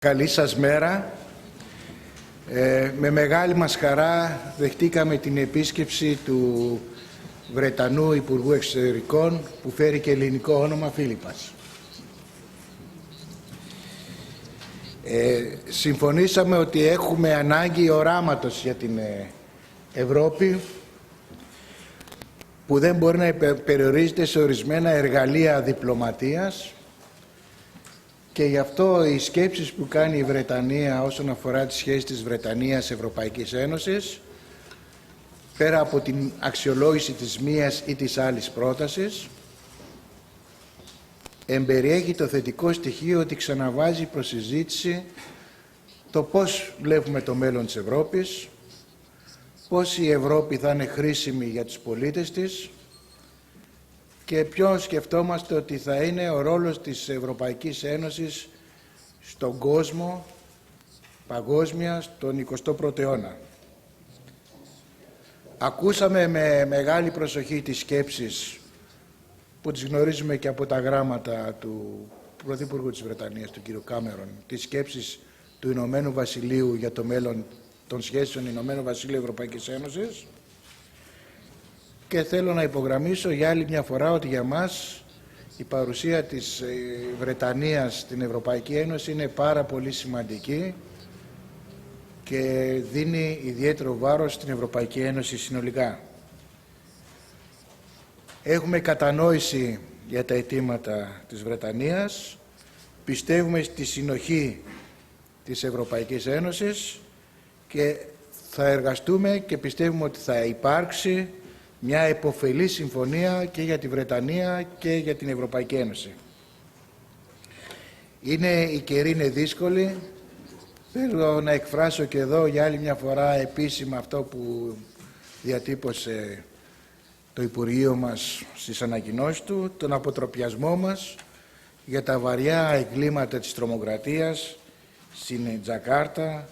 Καλή σας μέρα. Με μεγάλη μας χαρά δεχτήκαμε την επίσκεψη του Βρετανού Υπουργού Εξωτερικών, που φέρει και ελληνικό όνομα, Φίλιππας. Συμφωνήσαμε ότι έχουμε ανάγκη οράματος για την Ευρώπη, που δεν μπορεί να περιορίζεται σε ορισμένα εργαλεία διπλωματίας, και γι' αυτό οι σκέψεις που κάνει η Βρετανία όσον αφορά τις σχέσεις της Βρετανίας-Ευρωπαϊκής Ένωσης, πέρα από την αξιολόγηση της μίας ή της άλλης πρότασης, εμπεριέχει το θετικό στοιχείο ότι ξαναβάζει προς συζήτηση το πώς βλέπουμε το μέλλον της Ευρώπης, πώς η Ευρώπη θα είναι χρήσιμη για τους πολίτες της και ποιος σκεφτόμαστε ότι θα είναι ο ρόλος της Ευρωπαϊκής Ένωσης στον κόσμο, παγκόσμια, στον 21ο αιώνα. Ακούσαμε με μεγάλη προσοχή τις σκέψεις που τις γνωρίζουμε και από τα γράμματα του Πρωθυπουργού της Βρετανίας, του κ. Κάμερον, τις σκέψεις του Ηνωμένου Βασιλείου για το μέλλον των σχέσεων Ηνωμένου Βασιλείου Ευρωπαϊκής Ένωσης, και θέλω να υπογραμμίσω για άλλη μια φορά ότι για μας η παρουσία της Βρετανίας στην Ευρωπαϊκή Ένωση είναι πάρα πολύ σημαντική και δίνει ιδιαίτερο βάρος στην Ευρωπαϊκή Ένωση συνολικά. Έχουμε κατανόηση για τα αιτήματα της Βρετανίας, πιστεύουμε στη συνοχή της Ευρωπαϊκής Ένωσης και θα εργαστούμε και πιστεύουμε ότι θα υπάρξει μια επωφελή συμφωνία και για τη Βρετανία και για την Ευρωπαϊκή Ένωση. Οι καιροί είναι δύσκολοι. Θέλω να εκφράσω και εδώ για άλλη μια φορά επίσημα αυτό που διατύπωσε το Υπουργείο μας στις ανακοινώσεις του, τον αποτροπιασμό μας για τα βαριά εγκλήματα της τρομοκρατίας στην Τζακάρτα,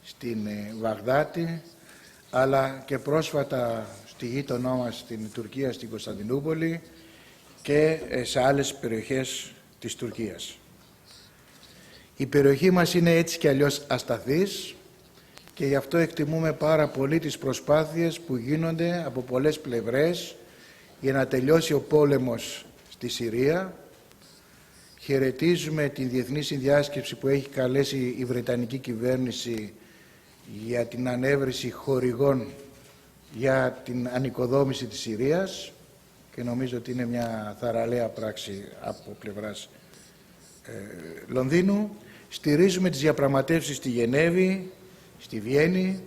στην Βαγδάτη, αλλά και πρόσφατα στη γείτονά μας στην Τουρκία, στην Κωνσταντινούπολη και σε άλλες περιοχές της Τουρκίας. Η περιοχή μας είναι έτσι κι αλλιώς ασταθής και γι' αυτό εκτιμούμε πάρα πολύ τις προσπάθειες που γίνονται από πολλές πλευρές για να τελειώσει ο πόλεμος στη Συρία. Χαιρετίζουμε την διεθνή συνδιάσκεψη που έχει καλέσει η Βρετανική κυβέρνηση για την ανέβρεση χορηγών για την ανοικοδόμηση της Συρίας και νομίζω ότι είναι μια θαραλέα πράξη από πλευράς Λονδίνου. Στηρίζουμε τις διαπραγματεύσεις στη Γενέβη, στη Βιέννη,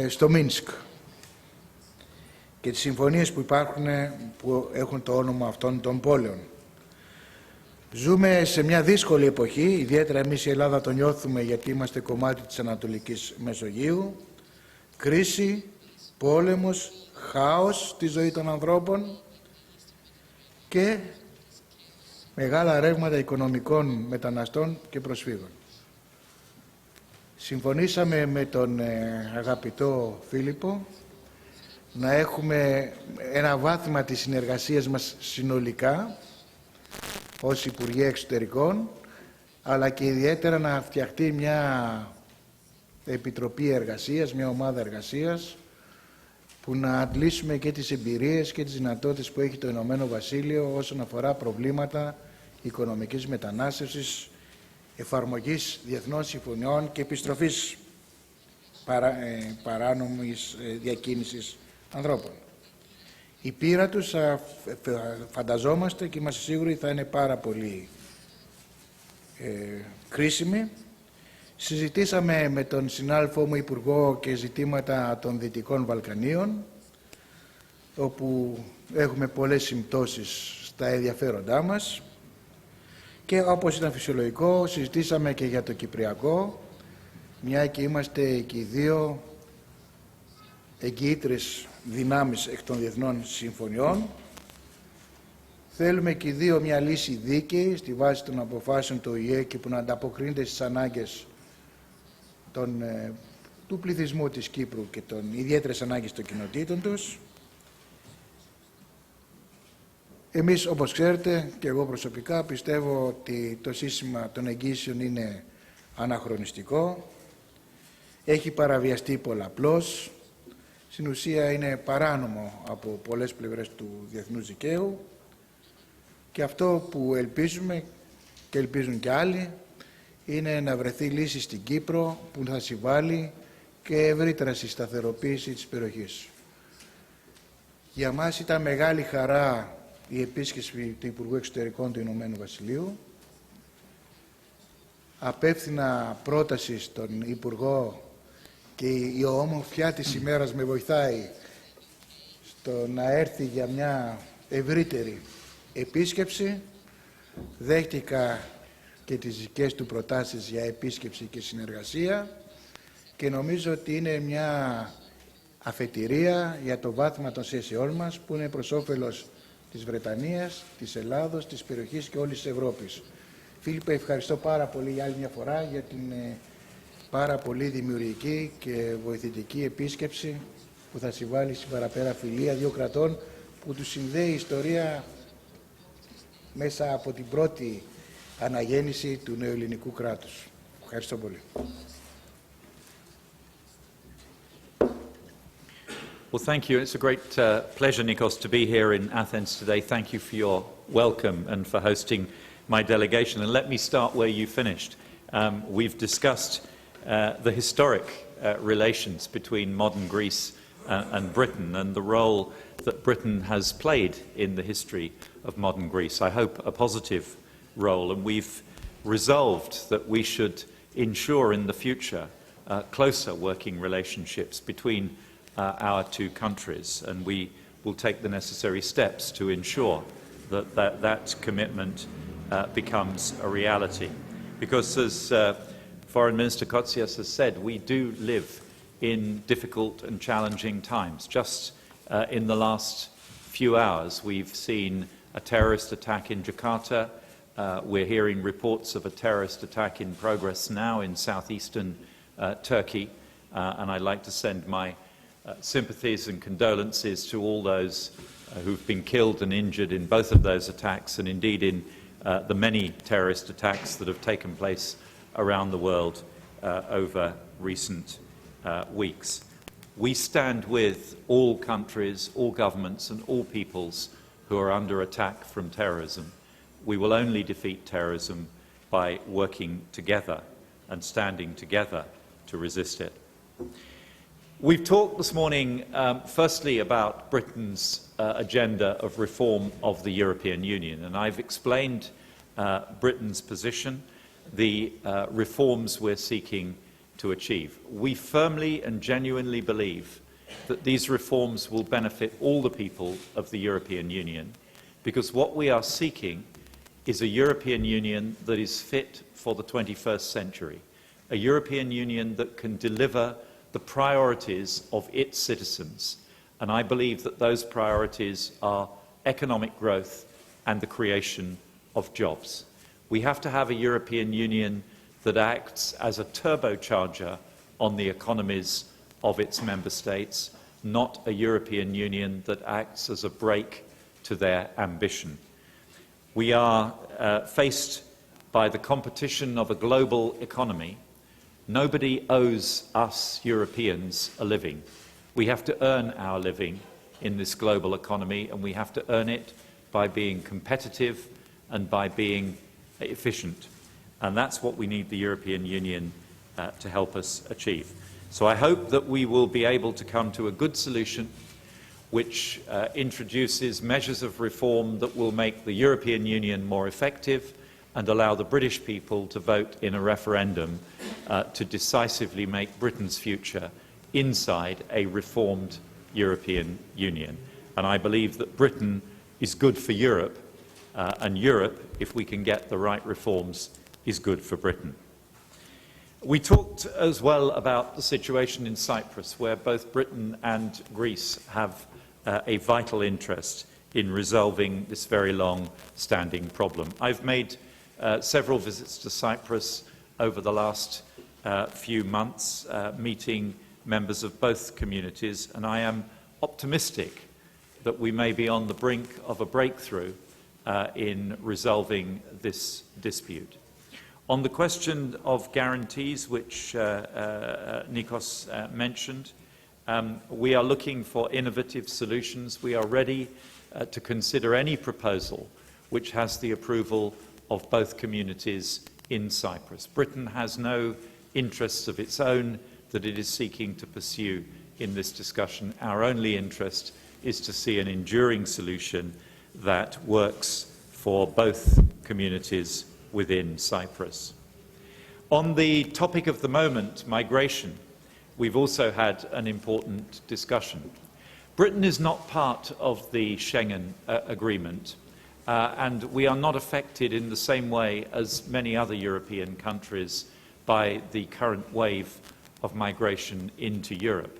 στο Μίνσκ και τις συμφωνίες που υπάρχουν που έχουν το όνομα αυτών των πόλεων. Ζούμε σε μια δύσκολη εποχή, ιδιαίτερα εμείς η Ελλάδα το νιώθουμε γιατί είμαστε κομμάτι της Ανατολικής Μεσογείου. Κρίση, πόλεμος, χάος στη ζωή των ανθρώπων και μεγάλα ρεύματα οικονομικών μεταναστών και προσφύγων. Συμφωνήσαμε με τον αγαπητό Φίλιππο να έχουμε ένα βάθημα της συνεργασίας μας συνολικά ως Υπουργοί Εξωτερικών, αλλά και ιδιαίτερα να φτιαχτεί μια επιτροπή εργασίας, μια ομάδα εργασίας που να αντλήσουμε και τις εμπειρίες και τις δυνατότητες που έχει το Ηνωμένο Βασίλειο όσον αφορά προβλήματα οικονομικής μετανάστευσης, εφαρμογής διεθνών συμφωνιών και επιστροφής παράνομης διακίνησης ανθρώπων. Η πείρα τους φανταζόμαστε και είμαστε σίγουροι θα είναι πάρα πολύ κρίσιμη. Συζητήσαμε με τον συνάδελφό μου Υπουργό και ζητήματα των Δυτικών Βαλκανίων, όπου έχουμε πολλές συμπτώσεις στα ενδιαφέροντά μας, και όπως ήταν φυσιολογικό συζητήσαμε και για το Κυπριακό, μια και είμαστε και οι δύο εγγυήτρες δυνάμεις εκ των διεθνών συμφωνιών. Θέλουμε και οι δύο μια λύση δίκαιη στη βάση των αποφάσεων του ΟΗΕ και που να ανταποκρίνεται στις ανάγκες του πληθυσμού της Κύπρου και των ιδιαίτερες ανάγκες των κοινοτήτων τους. Εμείς, όπως ξέρετε, και εγώ προσωπικά πιστεύω ότι το σύστημα των εγγύσεων είναι αναχρονιστικό, έχει παραβιαστεί πολλαπλώς, στην ουσία είναι παράνομο από πολλές πλευρές του διεθνούς δικαίου και αυτό που ελπίζουμε και ελπίζουν και άλλοι είναι να βρεθεί λύση στην Κύπρο που θα συμβάλλει και ευρύτερα στη σταθεροποίηση της περιοχής. Για μας ήταν μεγάλη χαρά η επίσκεψη του Υπουργού Εξωτερικών του Ηνωμένου Βασιλείου. Απέφθηνα πρόταση στον Υπουργό και η ομορφιά της ημέρας με βοηθάει στο να έρθει για μια ευρύτερη επίσκεψη. Δέχτηκα και τις δικές του προτάσεις για επίσκεψη και συνεργασία και νομίζω ότι είναι μια αφετηρία για το βάθμα των σχέσεών μας που είναι προς όφελος της Βρετανίας, της Ελλάδος, της περιοχής και όλης της Ευρώπης. Φίλιππε, ευχαριστώ πάρα πολύ για άλλη μια φορά για την πάρα πολύ δημιουργική και βοηθητική επίσκεψη που θα συμβάλλει στην παραπέρα φιλία δύο κρατών που τους συνδέει η ιστορία μέσα από την πρώτη αναγέννηση του νεοελληνικού κράτους. Ευχαριστώ πολύ. Well, thank you. It's a great pleasure, Nikos, to be here in Athens today. Thank you for your welcome and for hosting my delegation. And let me start where you finished. We've discussed the historic relations between modern Greece and Britain and the role that Britain has played in the history of modern Greece. I hope a positive role. And we've resolved that we should ensure in the future closer working relationships between our two countries, and we will take the necessary steps to ensure that commitment becomes a reality. Because as Foreign Minister Kotzιά has said, we do live in difficult and challenging times. Just in the last few hours, we've seen a terrorist attack in Jakarta. We're hearing reports of a terrorist attack in progress now in southeastern Turkey, and I'd like to send my sympathies and condolences to all those who've been killed and injured in both of those attacks, and indeed in the many terrorist attacks that have taken place around the world over recent weeks. We stand with all countries, all governments and all peoples who are under attack from terrorism. We will only defeat terrorism by working together and standing together to resist it. We've talked this morning firstly about Britain's agenda of reform of the European Union, and I've explained Britain's position, the reforms we're seeking to achieve. We firmly and genuinely believe that these reforms will benefit all the people of the European Union, because what we are seeking is a European Union that is fit for the 21st century, a European Union that can deliver the priorities of its citizens, and I believe that those priorities are economic growth and the creation of jobs. We have to have a European Union that acts as a turbocharger on the economies of its member states, not a European Union that acts as a brake to their ambition. We are faced by the competition of a global economy. Nobody owes us Europeans a living. We have to earn our living in this global economy, and we have to earn it by being competitive and by being efficient. And that's what we need the European Union to help us achieve. So I hope that we will be able to come to a good solution which introduces measures of reform that will make the European Union more effective and allow the British people to vote in a referendum to decisively make Britain's future inside a reformed European Union. And I believe that Britain is good for Europe, and Europe, if we can get the right reforms, is good for Britain. We talked as well about the situation in Cyprus, where both Britain and Greece have a vital interest in resolving this very long-standing problem. I've made several visits to Cyprus over the last few months, meeting members of both communities, and I am optimistic that we may be on the brink of a breakthrough in resolving this dispute. On the question of guarantees, which Nikos mentioned, we are looking for innovative solutions. We are ready to consider any proposal which has the approval of both communities in Cyprus. Britain has no interests of its own that it is seeking to pursue in this discussion. Our only interest is to see an enduring solution that works for both communities within Cyprus. On the topic of the moment, migration, we've also had an important discussion. Britain is not part of the Schengen Agreement, and we are not affected in the same way as many other European countries by the current wave of migration into Europe.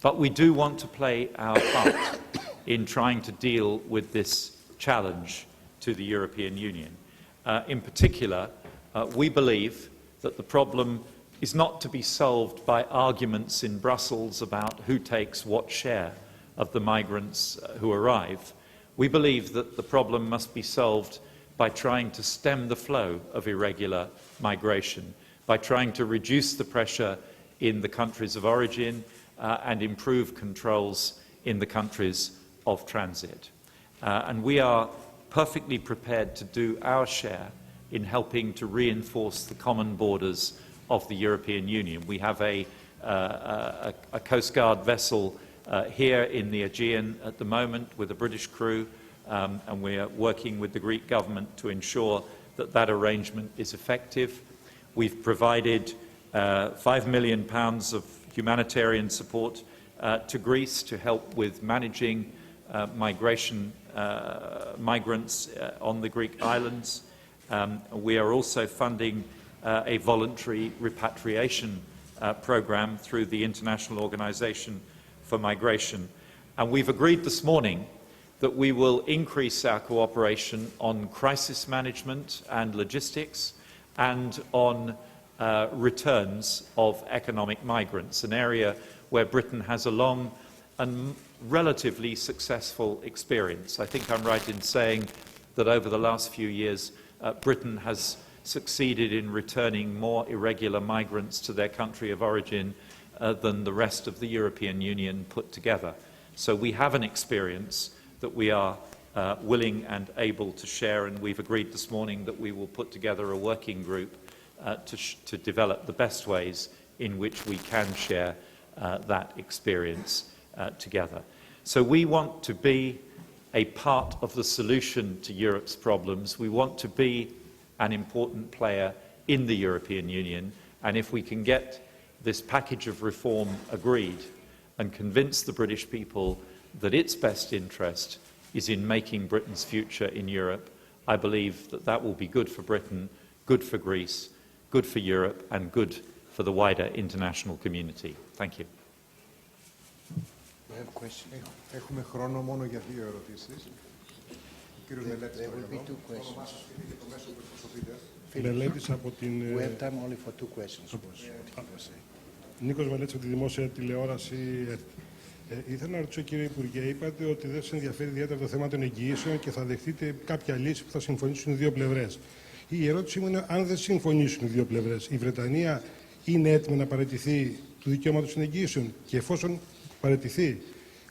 But we do want to play our part in trying to deal with this challenge to the European Union. In particular, we believe that the problem is not to be solved by arguments in Brussels about who takes what share of the migrants who arrive. We believe that the problem must be solved by trying to stem the flow of irregular migration, by trying to reduce the pressure in the countries of origin and improve controls in the countries of transit. And we are perfectly prepared to do our share in helping to reinforce the common borders of the European Union. We have a Coast Guard vessel here in the Aegean at the moment with a British crew, and we are working with the Greek government to ensure that that arrangement is effective. We've provided £5 million of humanitarian support to Greece to help with managing migrants on the Greek islands. We are also funding a voluntary repatriation programme through the International Organisation for Migration. And we've agreed this morning that we will increase our cooperation on crisis management and logistics and on returns of economic migrants, an area where Britain has a long and relatively successful experience. I think I'm right in saying that over the last few years, Britain has succeeded in returning more irregular migrants to their country of origin than the rest of the European Union put together. So we have an experience that we are willing and able to share, and we've agreed this morning that we will put together a working group to develop the best ways in which we can share that experience together. So we want to be a part of the solution to Europe's problems. We want to be an important player in the European Union, and if we can get this package of reform agreed and convince the British people that its best interest is in making Britain's future in Europe, I believe that that will be good for Britain, good for Greece, good for Europe, and good for the wider international community. Thank you. Έχουμε χρόνο μόνο για 2 ερωτήσεις. Κύριος Μελέτης, Μελέτης από την... We have time only for 2 questions. Νίκος Μελέτης από τη Δημόσια Τηλεόραση. Ήθελα να ρωτήσω, κύριε Υπουργέ, είπατε ότι δεν σας ενδιαφέρει ιδιαίτερα το θέμα των εγγυήσεων και θα δεχτείτε κάποια λύση που θα συμφωνήσουν οι δύο πλευρές. Η ερώτησή μου είναι, αν δεν συμφωνήσουν οι δύο πλευρές, η Βρετανία είναι έτοιμη να παραιτηθεί του δικαιώματος των εγγυήσεων, και εφόσον παραιτηθεί,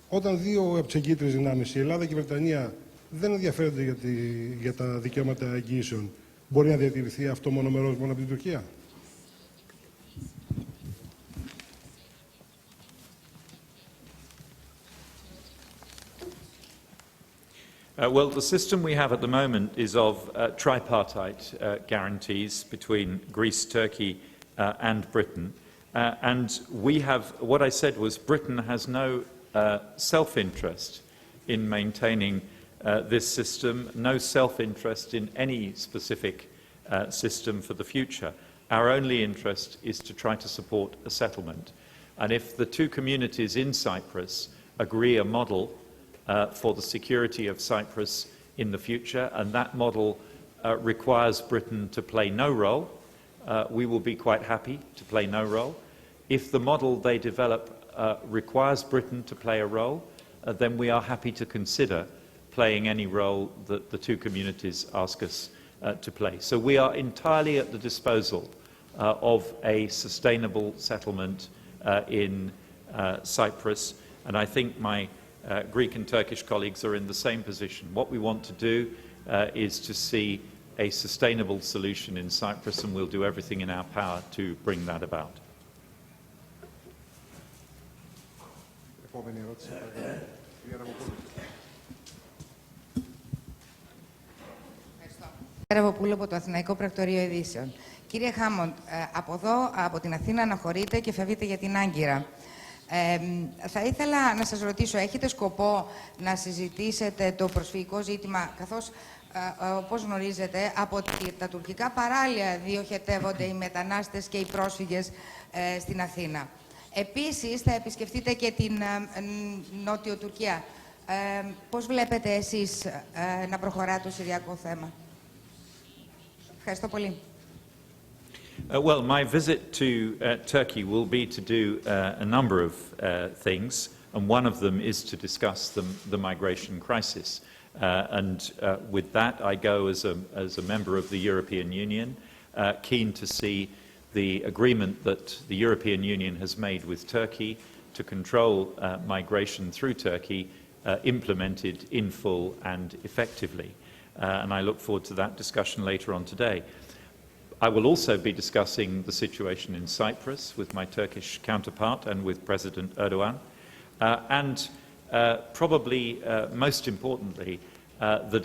όταν δύο από τις εγγυήτρες δυνάμεις, η Ελλάδα και η Βρετανία, δεν ενδιαφέρονται για τα δικαιώματα εγγυήσεων, μπορεί να διατηρηθεί αυτό μονομερός μόνο από την Τουρκία? Well, the system we have at the moment is of tripartite guarantees between Greece, Turkey and Britain. And we have, what I said was, Britain has no self-interest in maintaining this system, no self-interest in any specific system for the future. Our only interest is to try to support a settlement. And if the two communities in Cyprus agree a model for the security of Cyprus in the future, and that model requires Britain to play no role, we will be quite happy to play no role. If the model they develop requires Britain to play a role, then we are happy to consider playing any role that the two communities ask us to play. So we are entirely at the disposal of a sustainable settlement in Cyprus, and I think my Greek and Turkish colleagues are in the same position. What we want to do is to see a sustainable solution in Cyprus, and we'll do everything in our power to bring that about. Επόμενη ερώτηση, παρακαλώ. Κυρία Ραβοπούλου. Ραβοπούλου από το Αθηναϊκό Πρακτορείο Ειδήσεων. Κύριε Hammond, από εδώ, από την Αθήνα, αναχωρείτε και φεύγετε για την Άγκυρα. Θα ήθελα να σας ρωτήσω, έχετε σκοπό να συζητήσετε το προσφυγικό ζήτημα, καθώς, όπως γνωρίζετε, από τα τουρκικά παράλια διοχετεύονται οι μετανάστες και οι πρόσφυγες στην Αθήνα. Επίσης, θα επισκεφτείτε και την Νότιο Τουρκία. Πώς βλέπετε εσείς να προχωρά το συριακό θέμα? Ευχαριστώ πολύ. Well, my visit to Turkey will be to do a number of things, and one of them is to discuss the migration crisis. With that, I go as a member of the European Union, keen to see the agreement that the European Union has made with Turkey to control migration through Turkey implemented in full and effectively. And I look forward to that discussion later on today. I will also be discussing the situation in Cyprus with my Turkish counterpart and with President Erdogan. Probably most importantly, a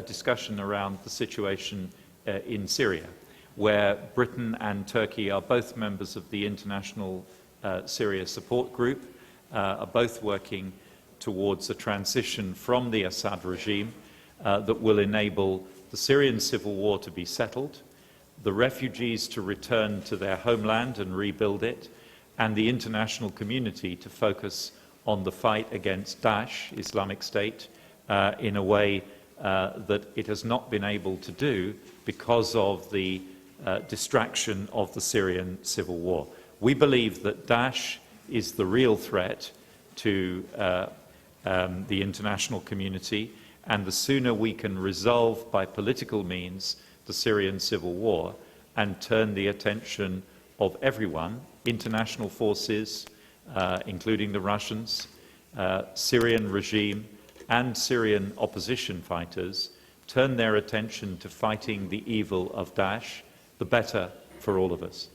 discussion around the situation in Syria, where Britain and Turkey are both members of the International Syria Support Group, are both working towards a transition from the Assad regime that will enable the Syrian civil war to be settled, the refugees to return to their homeland and rebuild it, and the international community to focus on the fight against Daesh, Islamic State, in a way that it has not been able to do because of the distraction of the Syrian civil war. We believe that Daesh is the real threat to the international community, and the sooner we can resolve by political means the Syrian civil war and turn the attention of everyone, international forces, including the Russians, Syrian regime and Syrian opposition fighters, turn their attention to fighting the evil of Daesh, the better for all of us.